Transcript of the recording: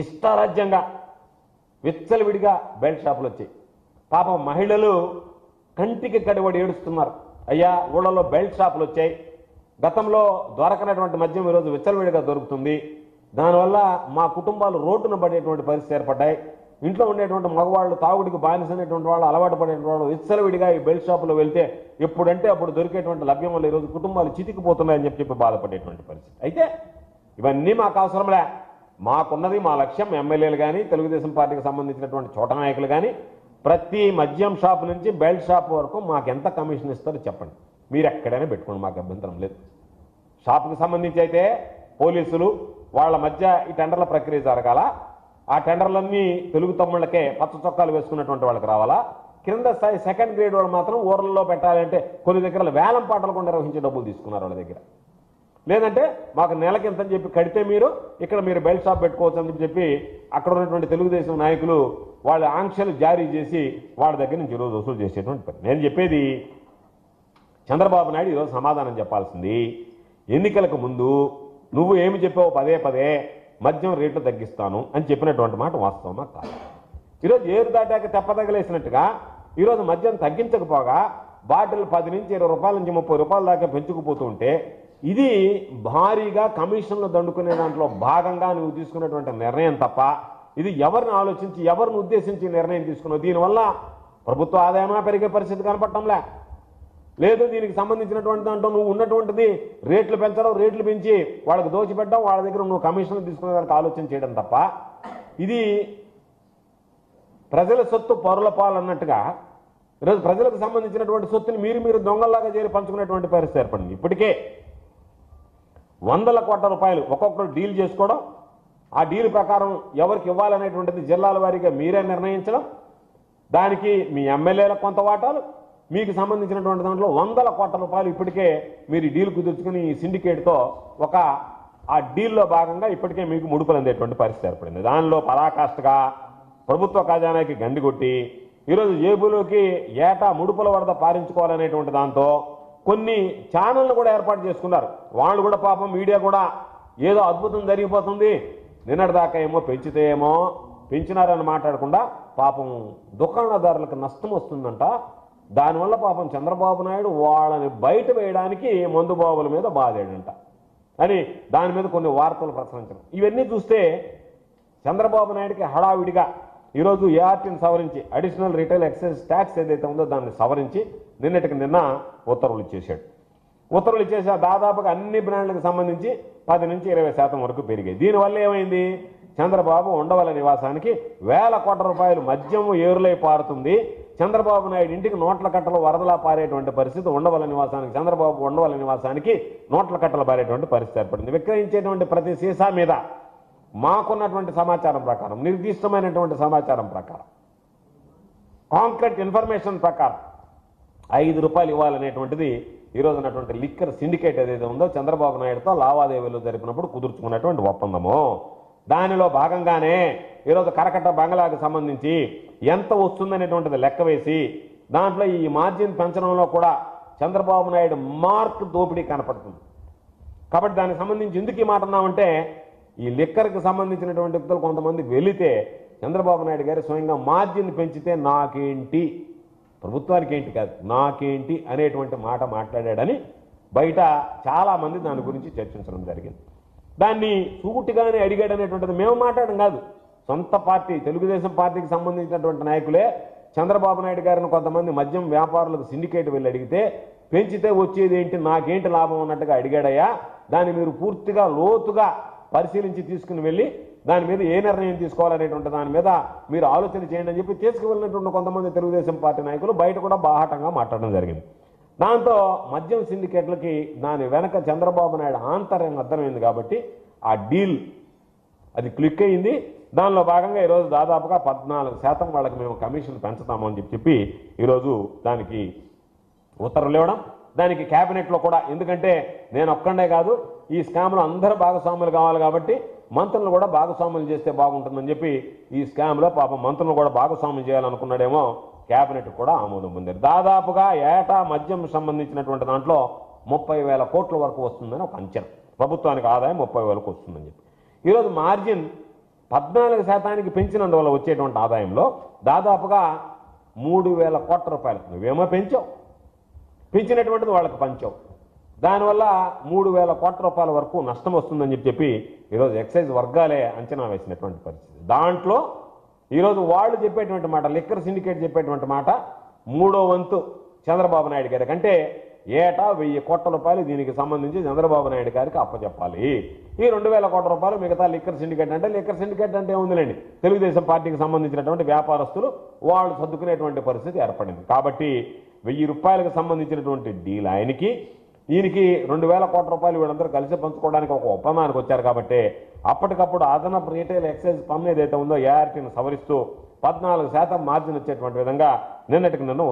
ఇష్టారాజ్యంగా విచ్చలవిడిగా బెల్ట్ షాపులు వచ్చాయి. పాపం మహిళలు కంటికి కడివడి ఏడుస్తున్నారు. అయ్యా, ఊళ్ళలో బెల్ట్ షాపులు వచ్చాయి, గతంలో దొరకనటువంటి మద్యం ఈరోజు విచ్చలవిడిగా దొరుకుతుంది, దానివల్ల మా కుటుంబాలు రోడ్డున పడేటువంటి పరిస్థితి ఏర్పడ్డాయి, ఇంట్లో ఉండేటువంటి మగవాళ్ళు తాగుడికి బానిసైనటువంటి వాళ్ళు, అలవాటు పడేటువంటి వాళ్ళు విచ్చలవిడిగా ఈ బెల్ట్ షాపులో వెళ్తే ఎప్పుడంటే అప్పుడు దొరికేటువంటి లభ్యం వల్ల ఈరోజు కుటుంబాలు చితికిపోతున్నాయని చెప్పి బాధపడేటువంటి పరిస్థితి. అయితే ఇవన్నీ మాకు అవసరంలే, మాకున్నది మా లక్ష్యం. ఎమ్మెల్యేలు కానీ తెలుగుదేశం పార్టీకి సంబంధించినటువంటి చోట నాయకులు కానీ ప్రతి మద్యం షాపు నుంచి బెల్ట్ షాప్ వరకు మాకు ఎంత కమిషన్ ఇస్తారో చెప్పండి, మీరు ఎక్కడైనా పెట్టుకోండి, మాకు అభ్యంతరం లేదు. షాపుకి సంబంధించి అయితే పోలీసులు వాళ్ళ మధ్య ఈ టెండర్ల ప్రక్రియ జరగాల, ఆ టెండర్లన్నీ తెలుగు తమ్ముళ్ళకే పచ్చ చొక్కాలు వేసుకున్నటువంటి వాళ్ళకి రావాలా, కింద స్థాయి సెకండ్ గ్రేడ్ వాళ్ళు మాత్రం ఊర్లలో పెట్టాలంటే కొన్ని దగ్గర వేలం పాటలు కూడా నిర్వహించే డబ్బులు తీసుకున్నారు వాళ్ళ దగ్గర. లేదంటే మాకు నెలకి ఎంతని చెప్పి కడితే ఇక్కడ మీరు బెల్ట్ షాప్ పెట్టుకోవచ్చు అని చెప్పి అక్కడ ఉన్నటువంటి తెలుగుదేశం నాయకులు వాళ్ళ ఆంక్షలు జారీ చేసి వాళ్ళ దగ్గర నుంచి ఈరోజు వసూలు చేసేటువంటి పని. నేను చెప్పేది, చంద్రబాబు నాయుడు ఈరోజు సమాధానం చెప్పాల్సింది, ఎన్నికలకు ముందు నువ్వు ఏమి చెప్పావు పదే మద్యం రేట్లు తగ్గిస్తాను అని చెప్పినటువంటి మాట వాస్తవమా కాదు? ఈరోజు ఏరు దాటాక తెప్పదగలేసినట్టుగా ఈరోజు మద్యం తగ్గించకపోగా బాటిల్ 10 నుంచి 20 రూపాయల నుంచి 30 రూపాయల దాకా పెంచుకుపోతూ ఉంటే ఇది భారీగా కమిషన్లు దండుకునే దాంట్లో భాగంగా నువ్వు తీసుకున్నటువంటి నిర్ణయం తప్ప ఇది ఎవరిని ఆలోచించి ఎవరిని ఉద్దేశించి నిర్ణయం తీసుకున్నావు? దీనివల్ల ప్రభుత్వ ఆదాయమా పెరిగే పరిస్థితి కనపడటంలే. లేదు, దీనికి సంబంధించినటువంటి దాంట్లో నువ్వు ఉన్నటువంటిది రేట్లు పెంచడం, రేట్లు పెంచి వాళ్ళకి దోచిపెట్టడం, వాళ్ళ దగ్గర నువ్వు కమిషన్లు తీసుకునే దానికి ఆలోచన చేయడం తప్ప ఇది ప్రజల సొత్తు పరుల పాలు అన్నట్టుగా ఈరోజు ప్రజలకు సంబంధించినటువంటి సొత్తుని మీరు దొంగల్లాగా చేరి పంచుకునేటువంటి పరిస్థితి ఏర్పడింది. ఇప్పటికే 100 కోట్ల రూపాయలు ఒక్కొక్కరు డీల్ చేసుకోవడం, ఆ డీల్ ప్రకారం ఎవరికి ఇవ్వాలనేటువంటిది జిల్లాల వారీగా మీరే నిర్ణయించడం, దానికి మీ ఎమ్మెల్యేలకు కొంత వాటాలు, మీకు సంబంధించినటువంటి దాంట్లో 100 కోట్ల రూపాయలు ఇప్పటికే మీరు డీల్ కుదుర్చుకుని ఈ సిండికేట్తో ఆ డీల్లో భాగంగా ఇప్పటికే మీకు ముడుపులు అందేటువంటి పరిస్థితి ఏర్పడింది. దానిలో పరాకాష్ఠగా ప్రభుత్వ ఖజానాకి గండి కొట్టి ఈరోజు జేబులోకి ఏటా ముడుపుల వరద పారించుకోవాలనేటువంటి దాంతో కొన్ని ఛానళ్లు కూడా ఏర్పాటు చేసుకున్నారు. వాళ్ళు కూడా పాపం మీడియా కూడా ఏదో అద్భుతం జరిగిపోతుంది, నిన్నటిదాకా ఏమో పెంచితే ఏమో పెంచినారని మాట్లాడకుండా పాపం దుకాణదారులకు నష్టం వస్తుందంట, దానివల్ల పాపం చంద్రబాబు నాయుడు వాళ్ళని బయట వేయడానికి మందు బాబుల మీద బాధాడంట అని దాని మీద కొన్ని వార్తలు ప్రచురించడం. ఇవన్నీ చూస్తే చంద్రబాబు నాయుడికి హడావిడిగా ఈరోజు ఏఆర్టీని సవరించి అడిషనల్ రిటైల్ ఎక్సైజ్ ట్యాక్స్ ఏదైతే ఉందో దాన్ని సవరించి నిన్నటికి నిన్న ఉత్తర్వులు ఇచ్చేశాడు. ఉత్తర్వులు ఇచ్చేసా దాదాపుగా అన్ని బ్రాండ్లకు సంబంధించి 10 నుంచి 20% వరకు పెరిగాయి. దీనివల్ల ఏమైంది? చంద్రబాబు ఉండవల్లి నివాసానికి 1000 కోట్ల రూపాయలు మద్యం ఏరులై పారుతుంది. చంద్రబాబు నాయుడు ఇంటికి నోట్ల కట్టలు వరదలా పారేటువంటి పరిస్థితి ఉండవల్లి నివాసానికి, చంద్రబాబు ఉండవల్లి నివాసానికి నోట్ల కట్టలు పారేటువంటి పరిస్థితి ఏర్పడింది. విక్రయించేటువంటి ప్రతి సీసా మీద మాకున్నటువంటి సమాచారం ప్రకారం, నిర్దిష్టమైనటువంటి సమాచారం ప్రకారం, కాంక్రీట్ ఇన్ఫర్మేషన్ ప్రకారం 5 రూపాయలు ఇవ్వాలనేటువంటిది ఈరోజు ఉన్నటువంటి లిక్కర్ సిండికేట్ ఏదైతే ఉందో చంద్రబాబు నాయుడుతో లావాదేవీలు జరిపినప్పుడు కుదుర్చుకున్నటువంటి ఒప్పందము. దానిలో భాగంగానే ఈరోజు కరకట్ట బంగ్లాకు సంబంధించి ఎంత వస్తుందనేటువంటిది లెక్క వేసి దాంట్లో ఈ మార్జిన్ పెంచడంలో కూడా చంద్రబాబు నాయుడు మార్క్ దోపిడీ కనపడుతుంది. కాబట్టి దానికి సంబంధించి ఎందుకు ఈ మాట అన్నామంటే, ఈ లిక్కర్కి సంబంధించినటువంటి వ్యక్తులు కొంతమంది వెళితే చంద్రబాబు నాయుడు గారు స్వయంగా మార్జిన్ పెంచితే నాకేంటి, ప్రభుత్వానికి ఏంటి కాదు నాకేంటి అనేటువంటి మాట మాట్లాడాడని బయట చాలామంది దాని గురించి చర్చించడం జరిగింది. దాన్ని సూటిగానే అడిగాడనేటువంటిది మేము మాట్లాడడం కాదు, సొంత పార్టీ తెలుగుదేశం పార్టీకి సంబంధించినటువంటి నాయకులే చంద్రబాబు నాయుడు గారిని కొంతమంది మద్యం వ్యాపారులకు సిండికేట్ వెళ్ళి అడిగితే పెంచితే వచ్చేది ఏంటి, నాకేంటి లాభం అన్నట్టుగా అడిగాడయ్యా. దాన్ని మీరు పూర్తిగా లోతుగా పరిశీలించి తీసుకుని వెళ్ళి దాని మీద ఏ నిర్ణయం తీసుకోవాలనేటువంటి దాని మీద మీరు ఆలోచన చేయండి అని చెప్పి తీసుకువెళ్ళినటువంటి కొంతమంది తెలుగుదేశం పార్టీ నాయకులు బయట కూడా బాహాటంగా మాట్లాడడం జరిగింది. దాంతో మద్యం సిండికేట్లకి దాని వెనక చంద్రబాబు నాయుడు ఆంతర్యం అర్థమైంది కాబట్టి ఆ డీల్ అది క్లిక్ అయింది. దానిలో భాగంగా ఈరోజు దాదాపుగా 14% వాళ్ళకి మేము కమిషన్ పెంచుతాము అని చెప్పి ఈరోజు దానికి ఉత్తర్వులు ఇవ్వడం, దానికి క్యాబినెట్లో కూడా, ఎందుకంటే నేను ఒక్కడే కాదు ఈ స్కామ్లో అందరూ భాగస్వాములు కావాలి కాబట్టి మంత్రులను కూడా భాగస్వాములు చేస్తే బాగుంటుందని చెప్పి ఈ స్కామ్లో పాపం మంత్రులను కూడా భాగస్వామ్యం చేయాలనుకున్నాడేమో, క్యాబినెట్ కూడా ఆమోదం పొందారు. దాదాపుగా ఏటా మద్యం సంబంధించినటువంటి దాంట్లో 30,000 కోట్ల వరకు వస్తుందని ఒక అంచనా, ప్రభుత్వానికి ఆదాయం 30,000 వస్తుందని చెప్పి. ఈరోజు మార్జిన్ 14% పెంచినందువల్ల వచ్చేటువంటి ఆదాయంలో దాదాపుగా 3,000 కోట్ల రూపాయలు నువ్వేమో పెంచినటువంటిది వాళ్ళకి పంచావు. దానివల్ల 3,000 కోట్ల రూపాయల వరకు నష్టం వస్తుందని చెప్పి ఈరోజు ఎక్సైజ్ వర్గాలే అంచనా వేసినటువంటి పరిస్థితి. దాంట్లో ఈరోజు వాళ్ళు చెప్పేటువంటి మాట, లిక్కర్ సిండికేట్ చెప్పేటువంటి మాట 3వ వంతు చంద్రబాబు నాయుడు గారికి, అంటే ఏటా 1,000 కోట్ల రూపాయలు దీనికి సంబంధించి చంద్రబాబు నాయుడు గారికి అప్పచెప్పాలి. ఈ 2,000 కోట్ల రూపాయలు మిగతా లిక్కర్ సిండికేట్ అంటే ఏముందిలేండి, తెలుగుదేశం పార్టీకి సంబంధించినటువంటి వ్యాపారస్తులు వాళ్ళు సర్దుకునేటువంటి పరిస్థితి ఏర్పడింది. కాబట్టి 1,000 రూపాయలకు సంబంధించినటువంటి డీల్ ఆయనకి, ఈయనకి 2,000 కోట్ల రూపాయలు వీళ్ళందరూ కలిసి పంచుకోవడానికి ఒక ఒప్పందానికి వచ్చారు. కాబట్టి అప్పటికప్పుడు అదనపు రీటైల్ ఎక్సైజ్ పన్ను ఏదైతే ఉందో ఏఆర్టీని సవరిస్తూ 14% మార్జిన్ వచ్చేటువంటి విధంగా నిన్నటికి నిన్న